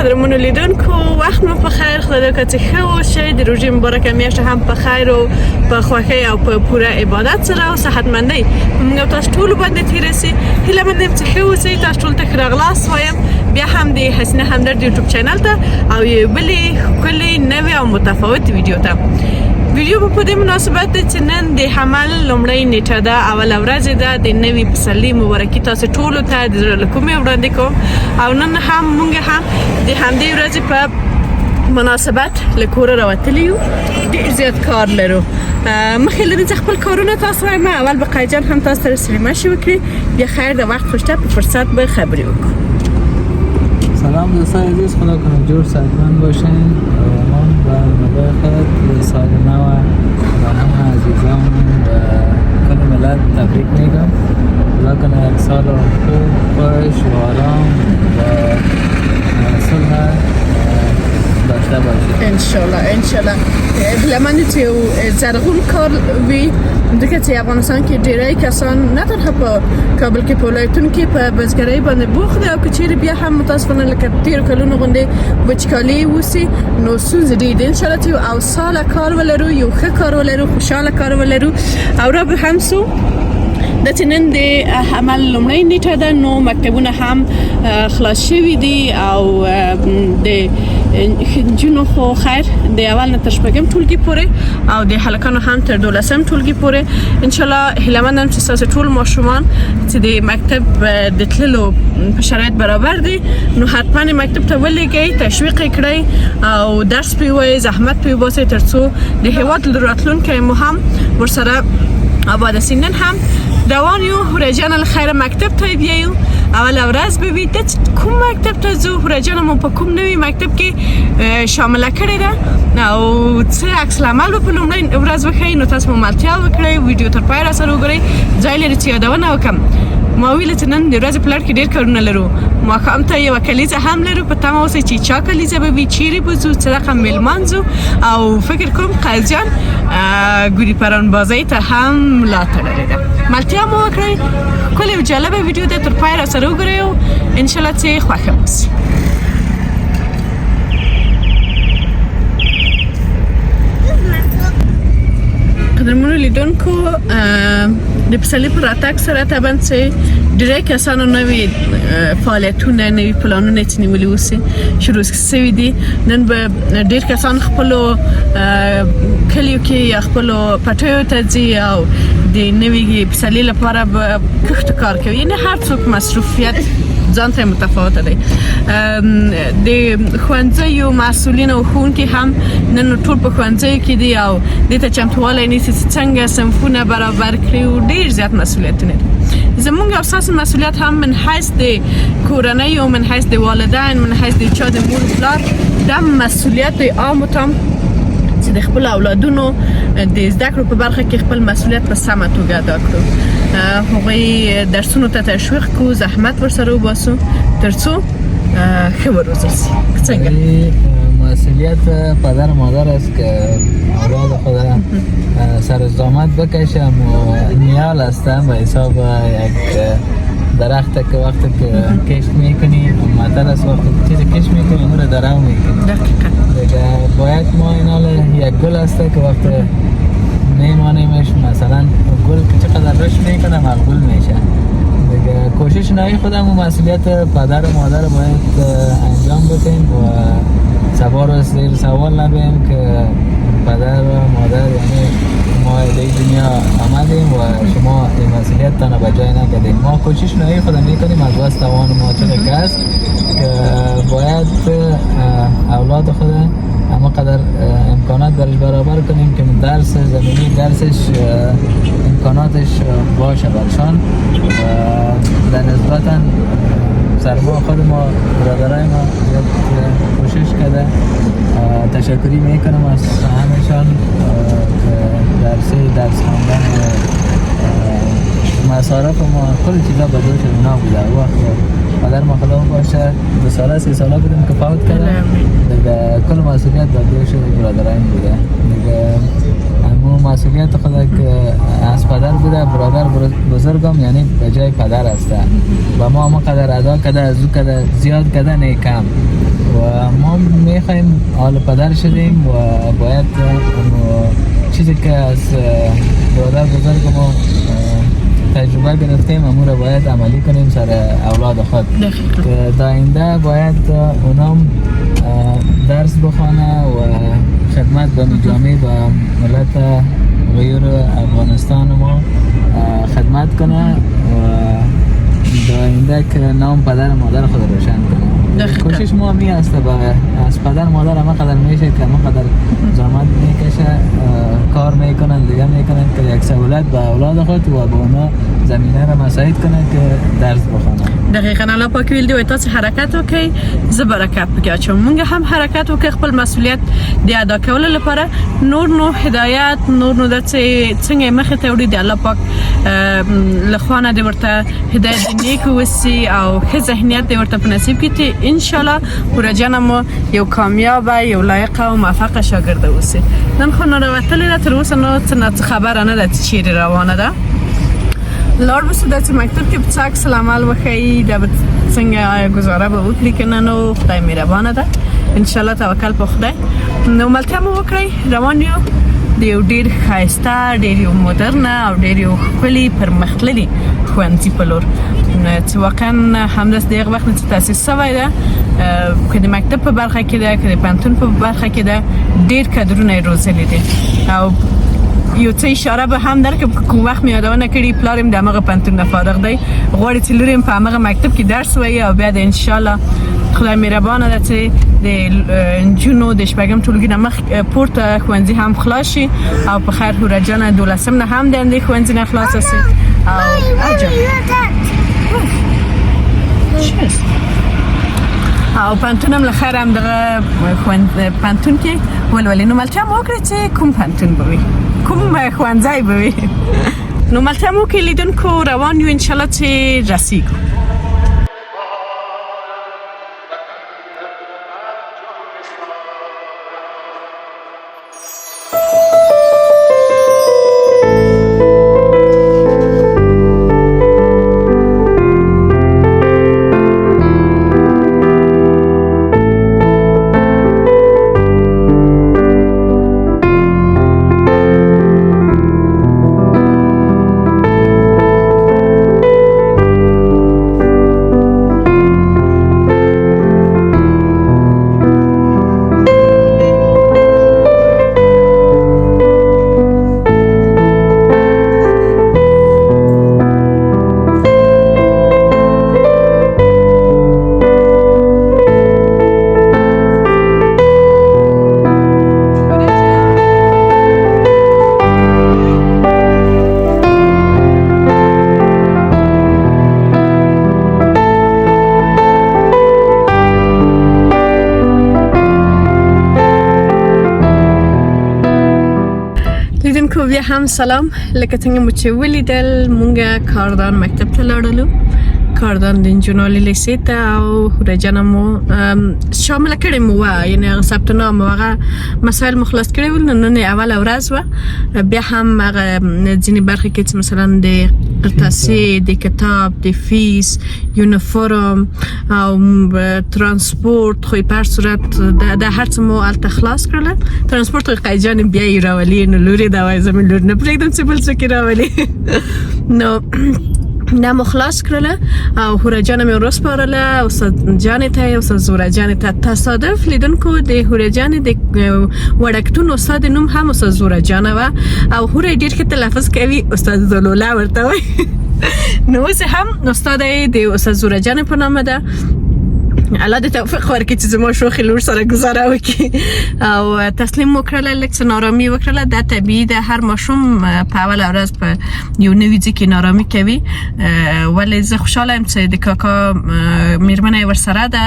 قدرمنو لیدونکو وخت مو په خیر، خدای دې چې ښه اوسئ، د روژې مبارکه میاشت هم په خیر او په خوښۍ او په پوره عبادت سره او صحتمندۍ موږ تاسو ټول باندې تیر شي. هیله مند یم چې ښه اوسئ. تاسو ټول ته ښه راغلاست وایم بیا هم د حسینه همدرد یوټیوب چینل ته او یو بلې ښکلې نوې او متفاوت ویډیو ته. ویډیو په دې مناسبت ده چې نن د حمل لومړۍ نیټه ده، اوله ورځ ده د نوي پسرلي مبارکي تاسو ټولو ته د زړه له کومې وړاندې کوم. او نن هم موږ هم د همدې ورځې په مناسبت له کوره راوتلي یو، ډېر زیات کار لرو. مخکې له دې چې خپل کارونه تاسو وایم، اول به قیجان هم تاسو سره سلامشي وکړي، بیا خیر د وخت خوشته په فرصت به خبرې وکړو. سلام دوستان عزیز، خدا کنه جور صحتمند باشین. امان و مبارکت سال نو و همه عزیزان و کل ملت تبریک میگم. خدا کنه یک سال خوب، خوش و آرام و صلح داشته باشید انشالله. بلمنی چې زرغون کار وی دغه چې افغانستان کې ډیری کسان نه تنها په کابل کې په ولایتونو کې په بزګرۍ باندې بوخت دي او کچېری بیا هم متاسفانه لکه تیر کلونو غونډې وچکالي وسی نو سوز دي انشالله چې او سال کار ولرو، یو ښه کار ولرو، خوشاله کار ولرو او را به هم سو د نن د حمل لومړۍ نیټه ده. نو مکتبونه هم خلاص شوي دي او د جنو خو خیر د اول نه تر شپږم ټولګي پورې او د هلکانو هم تر 12م ټولګي پورې ان شاء الله. هیله مندم چې تاسو ټول ماشومان چې د مکتب د تللو په شرایط برابر دي نو حتما مکتب ته ولېږئ، تشویق کړئ او درس پرې وایئ، زحمت پرې وباسئ ترڅو د هېواد راتلونکی مو هم ورسره آباد شي. نن هم روان یو هورجان الخیر مکتب ته بیایو. اول ورځ ببینید کوم مکتب ته ځو. هورجان مو په کوم نوی مکتب کې شامل کړی ده او څه عکس العمل په لومړۍ ورځ وښیي. نو تاسو هم ملتیا وکړئ، ویډیو تر پای را سره وګورئ. ځای لري چې یادونه وکړم. ما ویل چې نن د ورځې په لړ کې ډېر کارونه لرو. ماښام ته یوه کلیزه هم لرو، په تمه اوسئ چې چا کلیزه به وي، چیرې به ځو، څه رقم میلمان ځو او فکر کوم قیزجان ګوري پران بازۍ ته هم ملاتړ لري ده. ملتیا مو وکړئ، ښکلې او جالبه ویډیو ده، تر پای را سره وګورئ او انشاءالله چې خوښه مو شي. قدرمنو لیدونکو د پسرلي په راتګ سره طبعا چې ډېری کسانو نوي فعالیتونه، نوي پلانونه چې نیولي اوسي شروع شوي دي. نن به ډېر کسان خپلو کلیو کې یا خپلو پټیو ته ځي او د نوي پسرلي لپاره به کښت کار کوي. یعنې هر څوک مصروفیت ځان ته متفاوته دی. د ښوونځیو مسؤلین او ښوونکي هم نن ټول په ښوونځیو کې دي او دې ته چمتووالی نیسي چې څنګه صنفونه برابر کړي او ډېر زیات مسؤلیتونه دي. زمونږ او ستاسو مسؤلیت هم من حیث د کورنۍ او من حیث د والدین، من حیث د چا د مور پلار دا مسؤلیت عام تام چې د خپل اولادونو د زده کړو په برخه کې خپل مسؤلیت په سمه توګه ادا کړو. هغوی درسونو ته تشویق کړو، زحمت ورسره وباسو ترڅو ښه وروزل شي. څنګه مسئولیت پدر و مادر است که اولاد خود سر زحمت بکشم و نیال هستم به حساب یک درخت که وقتی که کشت میکنی مطل است وقتی چیزی کشت میکنی اون رو درم میکنی. دیگه باید ما اینال یک گل است که وقتی میمانیمش مثلا گل که چقدر رشد میکنه مقبول میشه. دیگه کوشش نهایی خودم و مسئولیت پدر و مادر باید انجام بدیم و سوار و زیر سوال نبیم که پدر و مادر یعنی ما در دنیا آمدیم و شما این مسئولیت تانو به جای نکردیم. ما کوشش نهایی خودم میکنیم از واسه توان ما چقدر است که باید اولاد خود اما قدر امکانات درش برابر کنیم که درس زمینی درسش امکاناتش باشه برشان و در نسبتا سرما خود ما برادرای ما کوشش کرده. تشکری میکنم از همشان که درس خواندن مصارف ما کل چیزا به دوش اونا بوده. وقت پدر ما خدا باشه 2 ساله 3 ساله بودیم که فوت کرده. دیگه کل مسئولیت به دوش برادرایم بوده. دیگه همون مسئولیت خود که از پدر بوده، برادر بزرگم یعنی به جای پدر است و ما قدر ادا کرده، از او قدر زیاد کرده نه کم و ما میخوایم حال پدر شدیم و باید چیزی که از برادر بزرگ ما تجربه گرفتیم امور رو باید عملی کنیم سر اولاد خود که در آینده باید اونام درس بخوانه و خدمت به جامعه و ملت غیر افغانستان ما خدمت کنه و در آینده که نام پدر و مادر خود روشن کنه. کوشش ما می است از پدر مادر همه قدر میشه که همه قدر زحمت میکشه، کار میکنن دیگه میکنن که یک سهولت به اولاد خود و به اونا زمینه را مساعد کنن که درس بخونن. دقیقاً الله پاک ویل دی تاسو حرکت وکړئ زه برکت پکې اچوم. موږ هم حرکت وکړو خپل مسؤلیت د ادا کولو لپاره. نور هدایت نور د څنګه مخه ته وړي د الله پاک لخوانه د ورته هدایت نیک وسی او ښه ذهنیت د ورته په نصیب کړي ان شاء الله پورا جنمو یو کامیاب یو لایق او موفق شاګرد اوسي. نن خو نه راوتلې تر اوسه نو څه خبره نه ده چې چیرې روانه ده. لار بسو د مکتب کې په عکس العمل وخی د څنګه گزاره به وکړي کنه نو خدای مهربانه ده ان شاء الله توکل په خدای. نو ملته مو وکړي روان یو د یو ډیر ښایسته ډیر یو مدرن او ډیر یو ښکلي پرمختللي ښوونځي په لور چې واقعا همداس دغه وخت نه تاسیس شوی ده که د مکتب په برخه کې ده که د پوهنتون په برخه کې ده ډیر کادرونه یې روزلي دي او یو څه اشاره به هم درکړم که کوم وخت مې یادونه کړې پلار مې د همغه پوهنتون نه فارغ دی غواړي چې لور یې په همغه مکتب کې درس ووایي او بیا د انشاءالله خدای مهربانه ده چې د نجونو د شپږم ټولګي نه مخ پورته ښوونځي هم خلاص شي او په خیر هوره جانه 12 نه هم د همدې ښوونځي نه خلاصه شي او پوهنتون هم له خیر همدغه پوهنتون کې ولولي. نو ملته هم وکړئ چې کوم پوهنتون به وي کوم ښوونځی به وي. نو ملته هم وکړئ لیدونکو روان یو انشاءالله چې رسیږو. بیا هم سلام. لکه څنګه مو چې ولیدل مونږه کاردان مکتب ته لاړلو، کاردان د نجونو لیسې ته او هوره جانه مو شامل کړې مو یعنی هغه ثبت نام او هغه مسایل مخلص کړي ول. نن اوله ورځ و بیا هم هغه ځینې برخې کې چې مثلا د قرطاسي د کتاب د فیس یونیفورم او ترانسپورت خو په هر صورت د هر څه مو الته خلاص کړل. ترانسپورت خو قایجان بیا یې راولي نو لوري دا وای زمين لور نه پرېږدم چې بل څه کې راولي نو نه مخلاص کړله او هوره جان مې ورسپارله او استاد جان ته او استاد زوره جان ته. تصادف لیدونکو د هوره جان د وړکتون استاد نوم هم استاد زوره جان و او هوره ډیر ښه تلفظ کوي استاد زلوله ورته وای نو اوس هم استاد د استاد زوره جان په نامه ده. الله د توفیق ورکړي چې زما شوخ لور سره گزاره وکړي او تسلیم وکړله لکه څه نارامي وکړله. دا طبیعي ده هر ماشوم په اوله ورځ په یو نوي ځای کې نارامي کوي ولې زه خوشحاله یم چې د کاکا میرمنه ورسره ده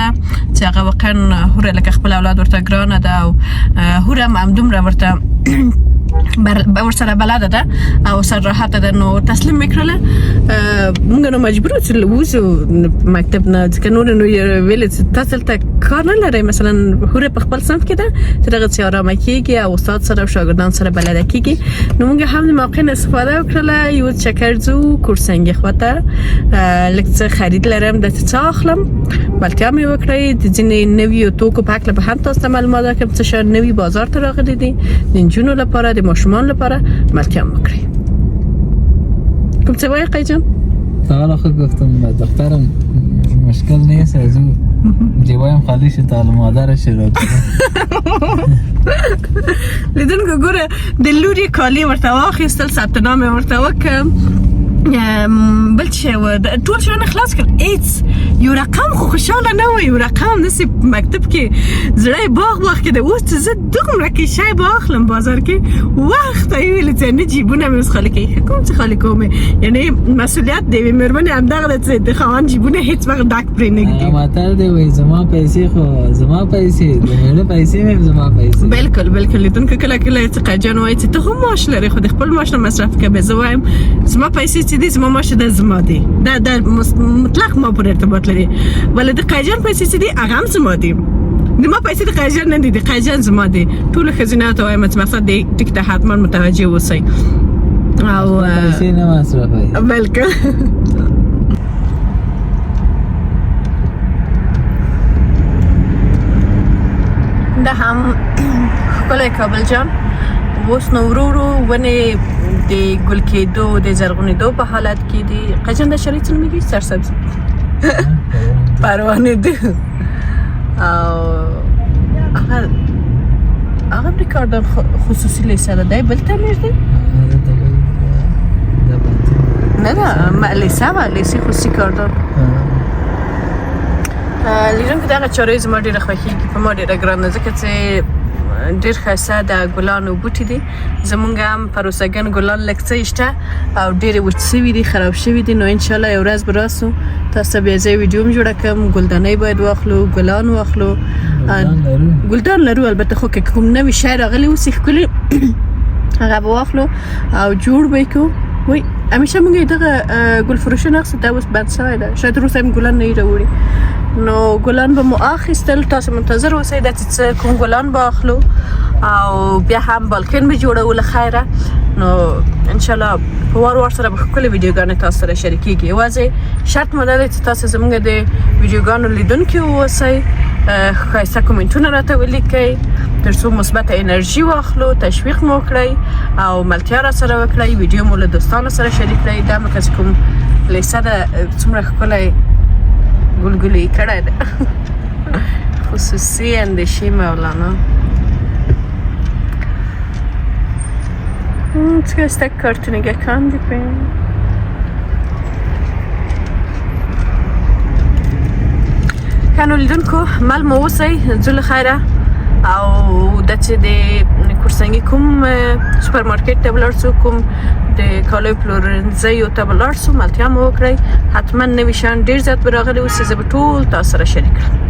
چې هغه واقعا هوره لکه خپل اولاد ورته ګرانه ده او هوره هم همدومره ورته ورسره بلده ده او سره راحت ده نو تسلیم میکړله موږ نو مجبور وځو مکتب نه ځکه نور نو ویل تاسو ته کار نه لري مثلا هوره په خپل صنف کې ده چې دغه څه آرام کیږي او استاد سره او شاګردان سره بلده کیږي نو موږ هم د موقع استفاده وکړله یو چکرځو کورسنګ خواته لکه خرید لرم د څه اخلم بلکې مې وکړې د ځینې نویو توکو په اړه به هم تاسو معلومات راکړم چې شان نوی بازار ته راغلي دي د انجونو لپاره د ماشومان لپاره ملتیا وکړي کوم څه وایي قیجان تعال خود گفتم دخترم مشکل نیست از اون جیبایم خالی شد تعال مادرش شروع کنم لیدن که گوره دلوری کالی ورته واخیستل ثبت نام ورته وکم بل څه ټول شان خلاص کړ ایټس یو رقم خو خوشاله نه و یو رقم نسی مکتب کې زړه باغ کې د اوس زه دومره کې شای باخلم بازار کې وخت ویل چې نه جیبونه مې خالی کې کوم څه خالی کوم یعنی مسئولیت دی مېرمنې هم دغه د خوان جیبونه هیڅ وخت ډک پرې نه کیږي ماتر دی وای زما پیسې خو زما پیسې د مېړه پیسې مې زما پیسې بالکل لیدون که کله چې قیجان وایي چې ته هم ماش لري خو د خپل ماش نه مصرف کوي زه وایم زما پیسې دي زما ماشه د زما دي دا مطلق ما پر ارتباط لري ولې د قیجان پیسې دي هغه هم زما دي د ما پیسې د قیجان نه دي د قیجان زما دي ټول خزینه ته وایم چې مقصد دی ټیک ته حتما متوجه اوسئ او پیسې نه مصرفوي بالکل دا هم ښکلی کابل جان اوس نو ورو ونې د ګل کېدو د زرغونېدو په حالت کې دي قیجان د شرۍ څه نومېږي سرسبزي پروانې دي او هغه ریکاردر خصوصي لیسه ده دی بل تعمیر دی نه ده لیسه خصوصي کاردار لیدونکو که دغه چارې زما ډېره خوښېږي په ما ډېره ګرانه ځکه چې ډېر ښایسته د ګلانو بوټي دي زمونږ هم پروسهګن ګلان لږ څه شته او ډېرې وچ شوي دي خراب شوي دي نو انشاءالله یو ورځ به راسو تاسو ته بیا زه ویډیو هم جوړه کړم ګلدانۍ باید واخلو ګلان واخلو ګلدان لرو البته خو که کوم نوي شی راغلی اوسي ښکلي هغه به واخلو او جوړ به یې کړو وای همیشه موږ دغه ګل فروشونه اخیستو دا اوس بند شوی ده شاید وروسته هم ګلان نه یې راوړي نو ګلان به مو اخیستل تاسو منتظر اوسئ دا چې کوم ګلان به اخلو او بیا هم بالکن به جوړو له خیره نو انشاءالله په وار سره به ښکلې ویډیوګانې تاسو سره شریکېږي یوازې شرط مو دا دی چې تاسو زموږ د ویډیوګانو لیدونکي واوسئ ښایسته کومنټونه راته ولیکئ تر څو مثبت انرژي واخلو تشویق مو وکړئ او ملتیا را سره وکړئ ویډیو مو له دوستانو سره شریک کړئ دا لکه چې کوم لیسه ده څومره ښکلی گلگلی کړی ده خصوصي اندیشې مولانا ska sticka kartoniga candy pen كانوا لیدونکو مل مو اوسئ ځو له خیره او د چې د کورسنګي کوم سوپر مارکیټ ته ولاړ شو کوم د کالیو پلورنځیو ته ولاړ شو ملتیا مو وکړئ حتما نوي شیان ډېر زیات به راغلي اوسي زه به ټول تاسو سره شریک کړم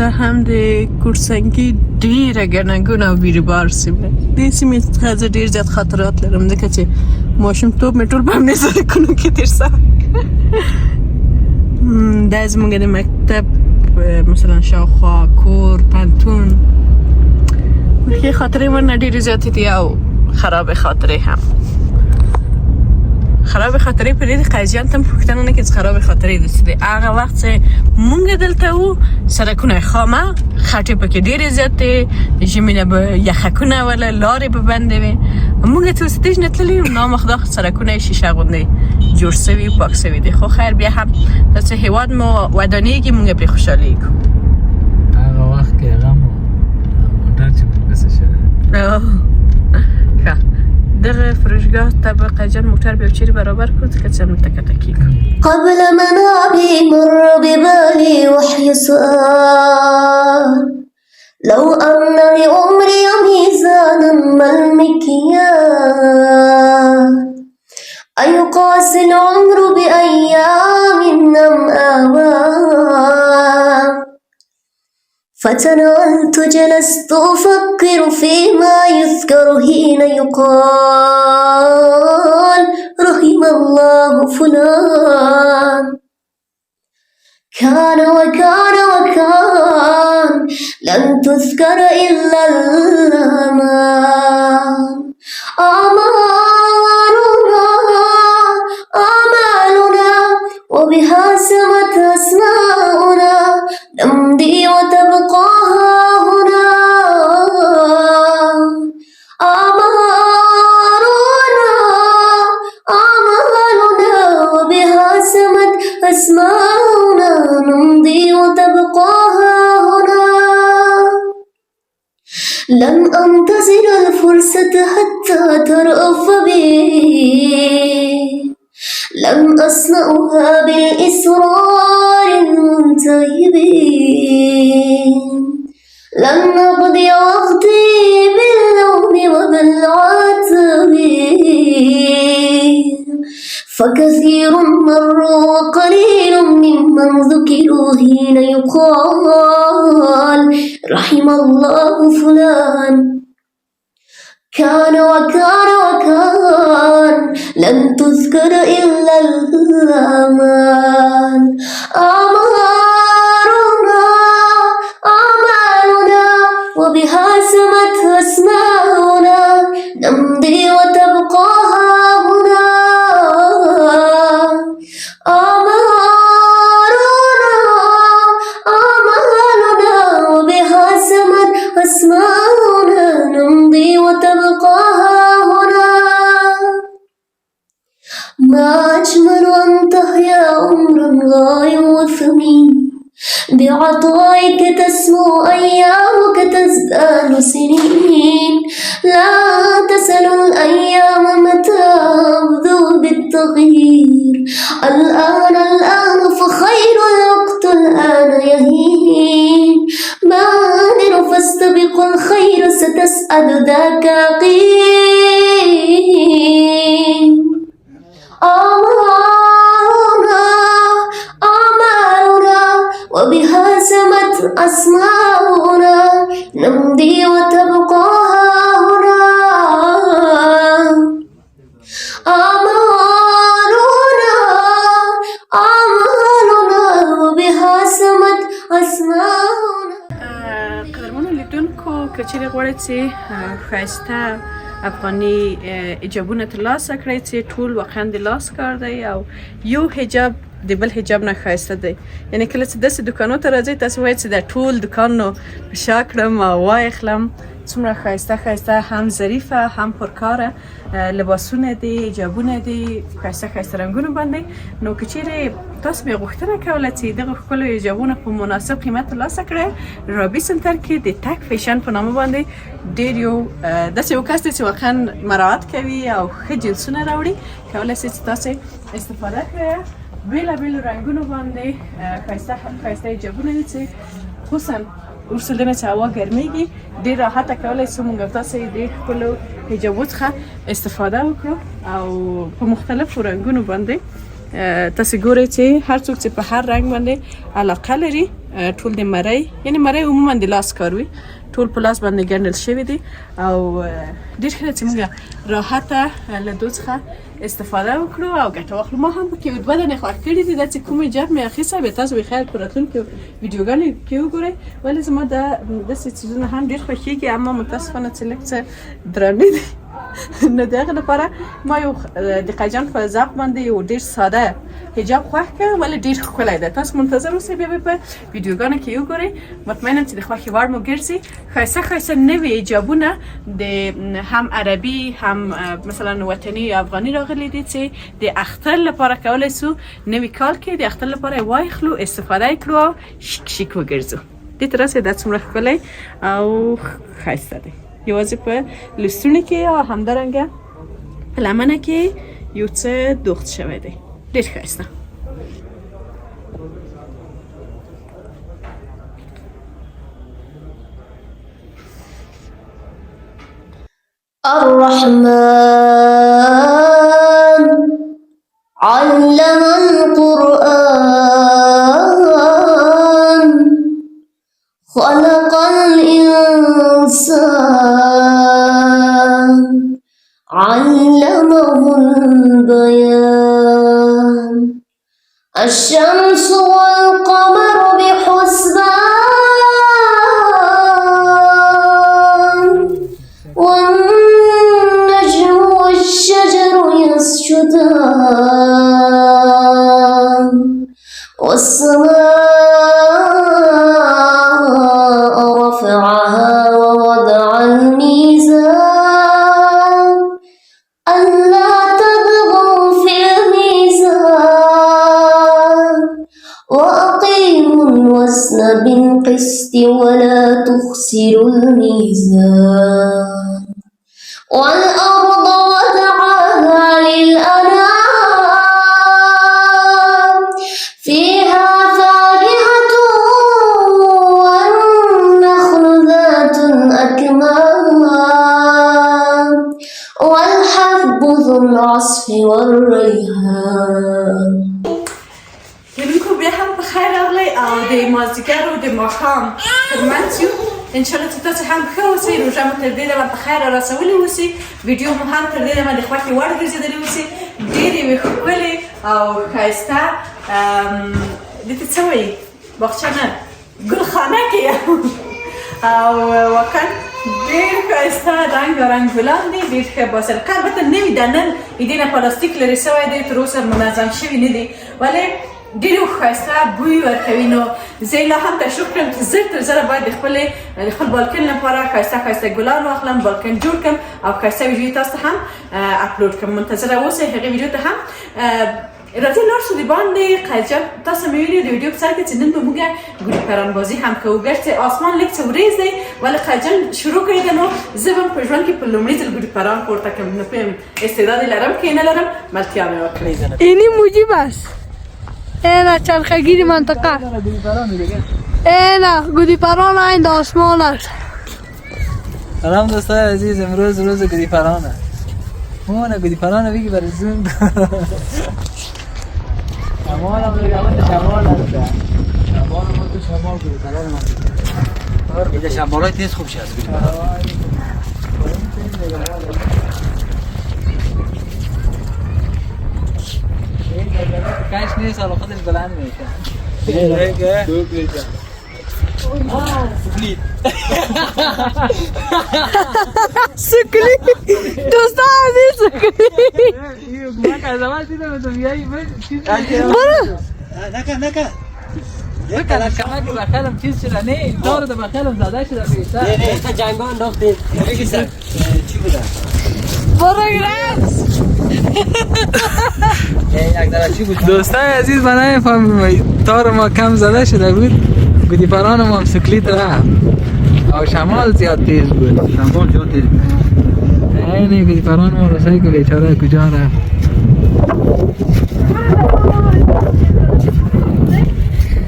دا هم د کورسنګي ډېره ګڼه ګوڼه او بیروبار سیمه دې سیمې څخه زه ډېر زیات خاطرات لرم ځکه چې ماشومتوب مې ټول په همدې سړکونو کې تېر شوی دا زموږ د مکتب مثلا شاوخوا کور پنتون ښې خاطرې ورنه ډېرې زیاتې دي او خرابې خاطرې هم خراب خاطرې په دې قیجان ته پوښتنه نه کې چې خراب خاطرې دي چې هغه وخت چې مونږ دلته وو سړکونه خامه خټې پکې ډېرې زیاتې ژمي به یخکونه ولا لارې به بندې وې مونږ چې اوس نه تللي یو نامخدا سړکونه شیشه غوندې جوړ سوي پاک سوي دي خو خیر بیا هم داسې هېواد مو ودانېږي مونږ پرې خوشحالېږو هغه وخت کې هغه موټر چې موږ بسه ښه دغه فروشگاه ته به قیجان موټر بیا چیرې برابر کړو ځکه چې موږ تکه تکي قبل منامي مر ببالي وحي سؤال لو أن لعمري ميزانا ما المكيال أيقاس العمر بأيام أم آوام فتناولت جلست أفكر فيما يذكر حين يقال رحم الله فلان كان وكان وكان لم تذكر إلا الأمان آمالنا وبها سمت أسماؤنا نمضي وتبقى هنا آمالنا وبها سمت أسماؤنا نمضي وتبقى هنا لم أنتظر الفرصة حتى ترأف بي لم أصنعها بالإصرار الملتهب لم أقضي وقتي باللوم وبالعتب فكثير مروا وقليل ممن ذكروا حين يقال رحم الله فلان كان وكان وكان لم تذكر إلا الأمان آمالنا وبها سمت أسماؤنا نمضي وتبقى هنا آمالنا وبها سمت أسماؤنا نمضي وتبقى هنا ما أجمل أن تحيا عمرا غايا وثمين بعطائك تسمو أيامك تزداد سنين لا تسل الأيام متى أبدو بالتغيير الآن فخير الوقت الآن يهين بادر فاستبق الخير ستسعد ذاك قيل آمالنا وبها سمت أسماؤنا نمضي وتبقى هنا آمالنا وبها سمت أسماؤنا قدرمنو لیدونکو که چیرې غواړئ چې ښایسته افغاني حجابونه ترلاسه کړئ چې ټول واقعا د لاس کار دی او یو حجاب د بل حجاب نه ښایسته دی یعنی کله چې داسې دوکانو ته راځئ تاسې وایئ چې دا ټول دوکان نو په شا کړم او واخلم څومره ښایسته هم ظریفه هم پرکاره لباسونه دي حجابونه دي ښایسته رنګونه باندې نو که چیرې تاسو بیا غوښتنه کوله چې دغه ښکلو حجابونه په مناسب قیمت ترلاسه کړئ رابي سنټر کې د تک فیشن په نامه باندې ډېر یو داسې یو کس دی چې واقعا مراعات کوي او ښه جنسونه راوړي کولی شئ چې تاسې استفاده کړئ بیلابیلو رنګونو باندې ښایسته حجابونه دي چې خصوصا وروسته دنه چې هوا ګرمیږي ډېر راحته کولی شو موږ تاسې د ښکلو حجابو څخه استفاده وکړو او په مختلفو رنګونو باندې تاسې ګورئ چې هر څوک چې په هر رنګ باندې علاقه لري ټول د مرۍ یعنی مرۍ عموما د لاس کار وي ټول په لاس باندې ګنډل شوي دي او ډېر ښه ده چې موږ راحته له دو څخه استفاده وکړو او ګټه واخلو ما هم پکې دوه دانې خوښ کړي دي دا چې کوم حجاب مې اخیستی بیا تاسو به خیر په راتلونکو ویډیوګانو کې وګورئ ولې زما داسې څیزونه هم ډېر خوښېږي اما متاسفانه چې لږ څه درانه دي نو د هغې لپاره ما یو د قیجان په ذوق باندې یو ډېر ساده حجاب خوښ کړ ولې ډېر ښکلی دی تاسو منتظر اوسئ بیا به په ویډیوګانو کې وګورئ مطمئنم چې د خوښې وړ مو ګرځي ښایسته نوي حجابونه د هم عربي هم مثلا وطني افغاني راغلي دي چې د اختر لپاره کولی شو نوي کال کې د اختر لپاره یې واخلو استفاده یې کړو او شیک وګرځو دې ته راسئ دا څومره ښکلی او ښایسته دی یوازې په لستوني کې او همدارنګه په لمنه کې یو څه دوخت شوی دی ډېر ښایسته الرحمن علم القرآن خلق الإنسان علمه البيان الشمس والقمر بحسبان والنجم والشجر يسجدان والسماء رفعها ووضع الميزان ألا تطغوا في الميزان وأقيموا الوزن بالقسط ولا تخسروا الميزان والأرض وضعها للأنام فيها فاكهة والنخل ذات الأكمام والحب ذو العصف والريحان. یونکو بیا هم په خیر راغلی او د مازدیګر او د ماښام ترمنځ یو انشاءالله چې تاسو هم ښه اوسئ روژه مو تر دې دمه په خیر راسولې اوسي ویډیو مو هم تر دې دمه د خوښې وړ ګرځېدلې اوسي ډېرې یې ښکلې او ښایسته دې ته څه وایي باغچه نه ګلخانه کې او واقعا ډېر ښایسته رنګارنګ ګلان دي ډېر ښه باصرفه البته نوي ده نن د دې نه پلاستیک لرې شوی دی تر اوسه منظم شوي نه دي ولې ډېر ښایسته بوی ورکوي نو زه یې لا هم تشویق کړم چې زر تر زره باید د خپل بالکن لپاره ښایسته ښایسته ګلان واخلم بالکن جوړ کړم او ښایسته ویډیو تاسو ته هم اپلوډ کړم منتظره اوسئ هغې ویډیو ته هم راځئ لاړ شو د باندې قیجب تاسو مې ویلي د ویډیو په سر کې چې نن به موږ ګوډي پران بازي هم کوو ګرچې اسمان لږ څه وریځ دی ولې قیجل شروع کړې ده نو زه به په ژوند کې په لومړي ځل ګوډي پران پورته کړم نه پوهیم استعداد یې لرم که یې نه لرم ملتیا مې وکړې اینی موجب است اینا چرخگیر منطقه اینا گودی پران این آسمان است. سلام دوستای عزیز امروز روز گودی پرانه مونه گودی پرانه بگی برای زون شمال هم دیگه همه شمال هست شمال هم تو شمال گودی پرانه من اینجا شمال های تیز خوب شد گودی پرانه کاش نیست حالا خودش بلند میشه سکلیت سکلیت دوستا عزیز سکلیت من که از اول دیدم تو بیایی برو نکن بکنم شما که بخیلم چیز شده نه دار ده بخیلم زده شده بیشتر نه جنگان انداختیم بگی سر چی بودن برو گرفت دوستای عزیز من نمیفهمیم تار ما کم زده شده بود گودی پران ما هم سکلیت رفت او شمال زیاد تیز بود شمال زیاد تیز بود اینه گودی پران ما رسایی که بیچاره کجا رفت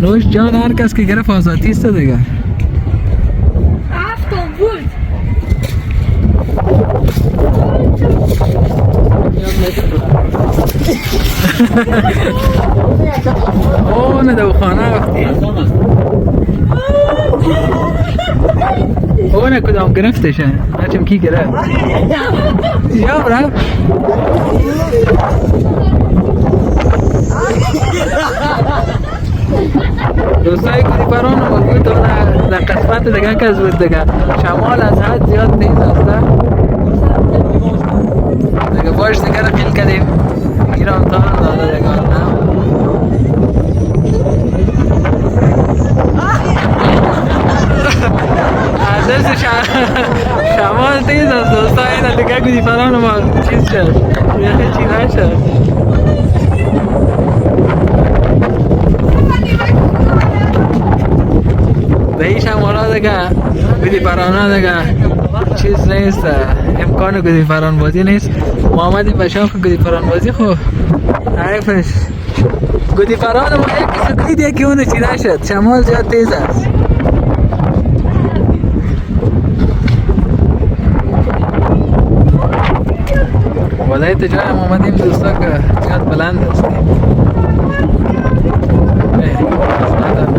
نوش جان هر کس که گرفت آزادی است دیگه افتان بود اوه نه دو خانه وقتی اوه نه کدام گرفتشه نچم کی گرفت یا برا دوستای گودی پران موجود در قسمت دیگه که از بود دیگه شمال از حد زیاد تیز است دیگه باش دیگه رو خیل کردیم ایران تا داده دیگه ازش شمال تیز است دوستا اینه دیگه گودی پران ما چیز شد یه چی نشد دهیش هم حالا دیگه گودی پران دیگه چیز نیست امکان گودی پران بازی نیست ما آمدیم به شاخ گودی پران بازی خب حیفش گودی پران ما یک سکلید یکی اونو چی نشد شمال زیاد تیز است ولی تا جای ما آمدیم دوستا که زیاد بلند است زیاد بلند است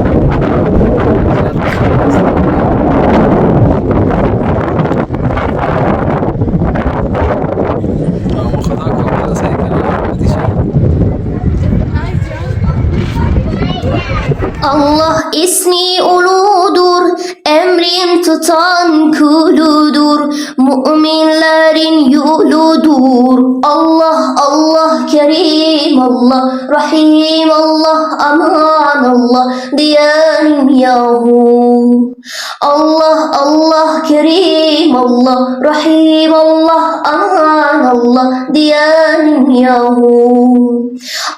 ismi uludur, emrim tutan kuludur, müminlerin yoludur. Allah Allah Kerim Allah, Rahim Allah, aman Allah diyelim yahu. Allah Allah Kerim Allah, Rahim Allah, aman Allah diyelim yahu.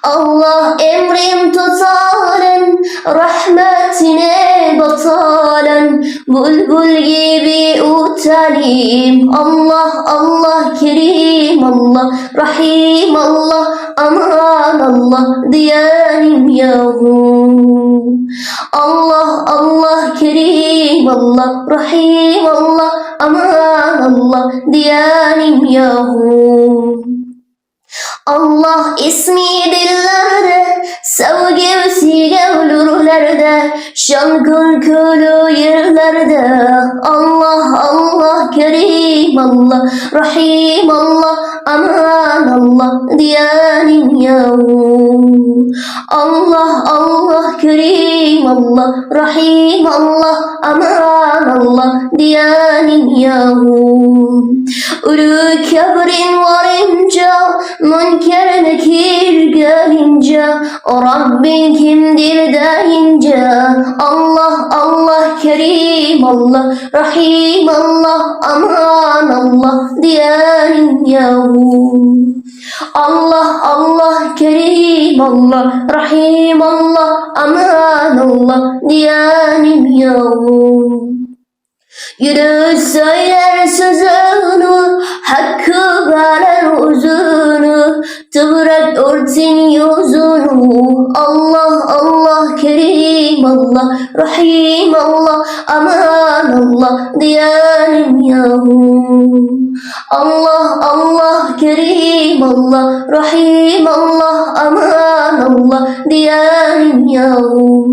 Allah emrim tutaren, rahmetine batalen, bülbül gibi utelim. Allah Allah Kerim Allah, Rahim Allah, aman Allah diyelim yahu. Allah Allah Kerim Allah, Rahim Allah, aman Allah diyelim yahu. Allah ismi dillerde, sevgi vesile ölürlerde, şan kırkılı yerlerde. Allah Allah Kerim Allah, Rahim Allah, aman Allah diyelim yahu. Allah Allah Kerim Allah, Rahim Allah, aman Allah diyelim yahu. Ölü kabrin varınca, münker nekir gelince, o Rabbin kimdir deyince. Allah Allah Kerim Allah, Rahim Allah, aman Allah diyelim yahu. Allah Allah Kerim Allah, Rahim Allah, aman Allah diyelim yahu. Yürü söyler sözünü, hakkı verer uzunu, tıvret örtün yüzünü. Allah Allah Kerim Allah, Rahim Allah, aman Allah diyelim yahu. Allah Allah Kerim Allah, Rahim Allah, aman Allah diyelim yahu.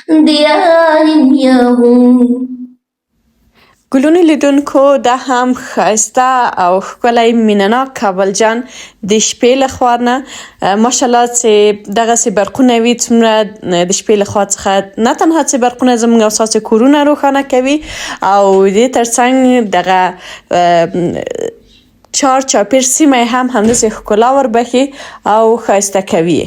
Diyelim yahu. ګلونو لیدونکو دا هم ښایسته او ښکلی مینهناک کابل جان د شپې له خوا نه ماشاءالله چې دغسې برقونه وي څومره د شپې له خوا څخه نه تنها چې برقونه زموږ او ستاسې کورونه روښانه کوي او دې تر څنګ دغه چارچاپېر سیمه یې هم همداسې ښکلا وربښي او ښایسته کوي.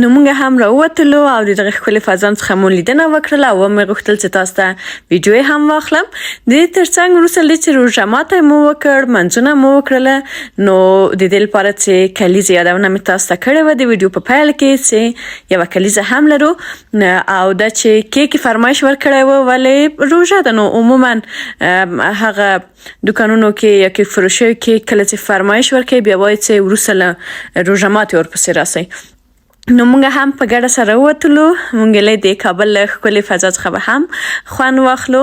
نو موږ هم راووتلو او د دغه ښکلې فضا څخه مو لیدنه وکړله او ومې غوښتل چې تاسو ته ویډیو یې هم واخلم. د دې تر څنګ وروسته له دې چې روژه ماتی مو وکړ، منځونه مو وکړله، نو د دې لپاره چې کلیزې یادونه مې تاسو ته کړې وه د ویډیو په پیل کې چې یوه کلیزه هم لرو او دا چې کیک فرمایش ورکړی و ولې روژه ده نو عموما هغه دوکانونو کې یا کیک فروشیو کې کله چې فرمایش ورکوي بیا وایي چې وروسته له روژه ماتې ورپسې راسئ. نو موږ هم په ګډه سره ووتلو، موږ له د کابل له ښکلې فضا څخه به هم خوند واخلو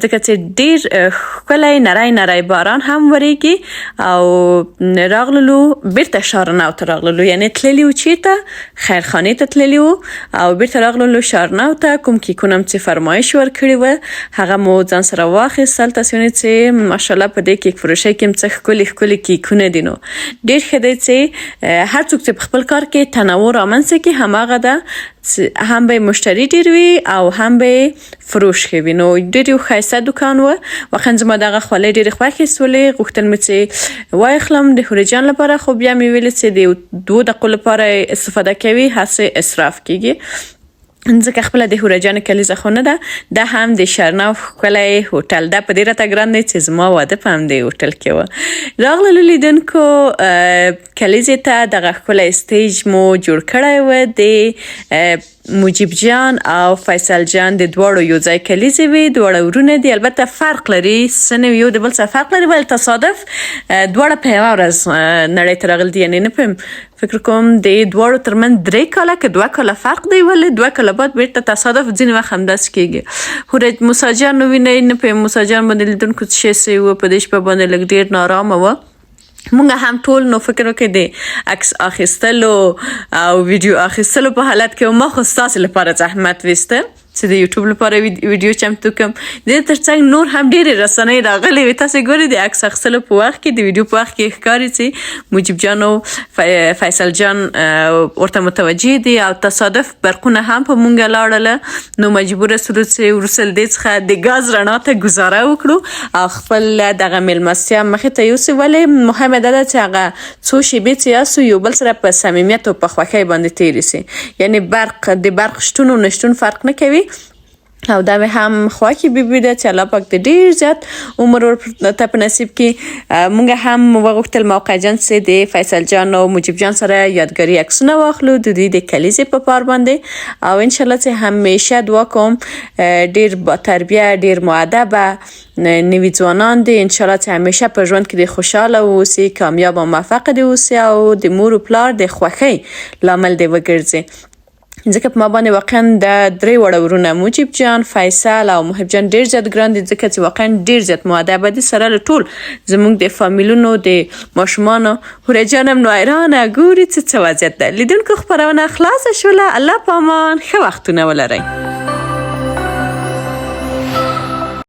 ځکه چې ډېر ښکلی نری نری باران هم وریږي او راغللو بیرته شارنو ته راغللو، یعنې تللي وو چېرته خیرخانې ته تللي وو او بیرته راغللو شارنو ته. کوم کیکونه هم چې فرمایش ورکړي وه هغه مو ځان سره واخیستل. تاسې وینئ چې ماشاءالله په دې کیک فروشۍ کې هم څه ښکلي ښکلي کیکونه دي. نو ډېر ښه دی چې هر څوک چې په خپل کار کې تنوع رامنځته کړي هماغه ده هم به مشتری ډېر وي او هم به فروش ښه وي. نو ډېر یو ښایسته دوکان و، واقعا زما دغه خولۍ ډېرې خوښې سولې. غوښتل مې چې واخلم د هورې جان لپاره، خو بیا مې ویلې چې د 2 دقیقو لپاره استفاده کوي هسې اسراف کېږي ځکه خپله د هورې جان کلیزه خو نه ده، دا هم د شرنو ښکلی هوټل ده. په دې راته ګران دی چې زما واده په همدې هوټل کې و. راغللو لیدونکو کلیزې ته دغه ښکلی سټیج مو جوړ کړی و د مجیب جان او فیصل جان د دواړو یو ځای کلیزې وي. دواړه ورونه دي، البته فرق لري، څه نه یو د بل څه فرق لري، ولې تصادف دواړه په یوه ورځ نړۍ ته راغلي دي. یعنې نه پوهیم، فکر کوم د دواړو ترمنځ 3 کاله که 2 کاله فرق دی، ولې 2 کاله بعد بیرته تصادف ځینې وخت همداسې کېږي. هورې موسی جان ووینئ، نه پوهیم موسی جان باندې لیدونکو څه شی سوي وه، په دې شپه باندې لږ ډېر نارامه وه. مونږ هم ټول نو فکر وکړئ د عکس اخیستلو او ویډیو اخیستلو په حالت کې ما خو ستاسې لپاره زحمت ویسته چې د یوټیوب لپاره ویډیو چمتو کوم. د دې ترڅنګ نور هم ډېرې رسنۍ راغلي وي. تاسې ګورئ د عکس اخیستلو په وخت کې د ویډیو په وخت کې ښکاري چې مجیب جان او فیصل جان ورته متوجه دي او تصادف برقونه هم په مونږ لاړله. نو مجبوره سولو چې وروسته له دې څخه د ګاز رڼا ته ګزاره وکړو او خپل دغه میلمستیا مخې ته یوسو. ولې مهمه دا ده چې هغه څو شېبې چې یاستو یو بل سره په صمیمیت او په خوښۍ باندې تېرې سي. یعنې د برق شتون او نشتون فرق نه کوي. او دا مې هم خواږې بیبي ده چې الله پاک د ډېر زیات عمر ورته په نصیب کړي. موږ هم وغوښتل موقعجن چې د فیصل جان او مجیب جان سره یادګاري عکسونه واخلو د دوی د کلیزې په پار باندې. او انشاءالله چې همیشه دعا کوم ډېر با تربیه ډېر مؤدبه نوي ځوانان دي. انشاءالله چې همیشه په ژوند کې د خوشحاله اوسي، کامیاب او موفق دي اوسي او د مور و پلار د خوښۍ لامل دې وګرځي. ځکه په ما باندې واقعا د 3 وړه ورونه مجیب جان، فیصل او محب جان ډېر زیات ګران دي. ځکه چې واقعا ډېر زیات مؤدبه دي سره له ټول زموږ د فامیلونو د ماشومانو. هورې جان هم نو حیرانه ګوري چې څه وضعیت ده. لیدونکو خپرونه خلاصه شوله. الله په امان، ښه وختونه ولرئ.